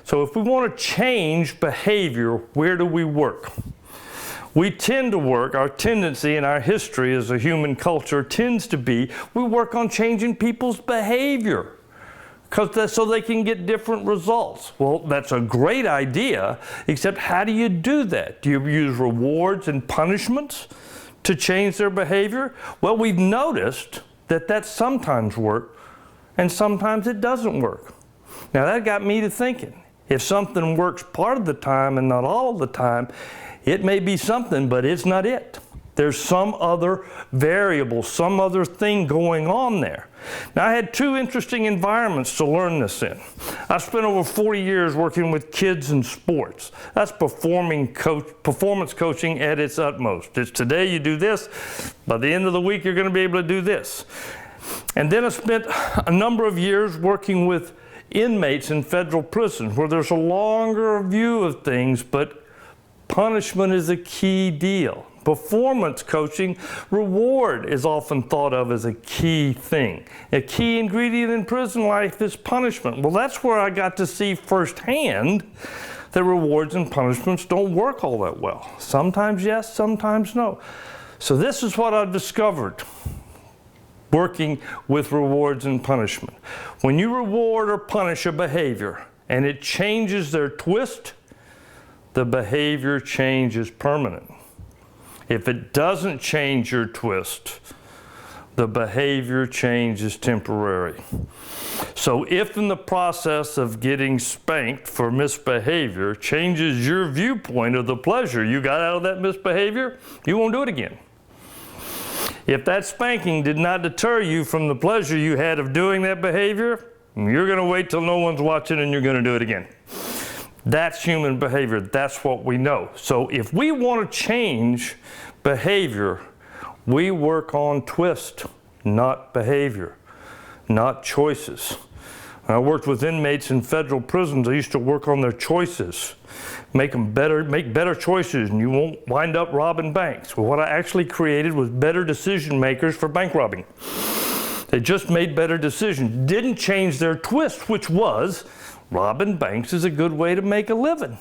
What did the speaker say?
So if we want to change behavior, where do we work? We tend to work, our tendency and our history as a human culture tends to be, we work on changing people's behavior so they can get different results. Well, that's a great idea, except how do you do that? Do you use rewards and punishments to change their behavior? Well, we've noticed that sometimes works and sometimes it doesn't work. Now that got me to thinking, if something works part of the time and not all of the time, it may be something, but it's not it. There's some other variable, some other thing going on there. Now, I had two interesting environments to learn this in. I spent over 40 years working with kids in sports. That's performance coaching at its utmost. It's today you do this, by the end of the week you're going to be able to do this. And then I spent a number of years working with inmates in federal prisons where there's a longer view of things, but punishment is a key deal. Performance coaching, reward is often thought of as a key thing. A key ingredient in prison life is punishment. Well, that's where I got to see firsthand that rewards and punishments don't work all that well. Sometimes yes, sometimes no. So this is what I've discovered working with rewards and punishment. When you reward or punish a behavior and it changes their twist, the behavior change is permanent. If it doesn't change your twist, the behavior change is temporary. So if in the process of getting spanked for misbehavior changes your viewpoint of the pleasure you got out of that misbehavior, you won't do it again. If that spanking did not deter you from the pleasure you had of doing that behavior, you're going to wait till no one's watching and you're going to do it again. That's human behavior. That's what we know. So if we want to change behavior, we work on twist, not behavior, not choices. When I worked with inmates in federal prisons, I used to work on their choices, make better choices, and you won't wind up robbing banks. Well, what I actually created was better decision makers for bank robbing. They just made better decisions, didn't change their twist, which was robbing banks is a good way to make a living.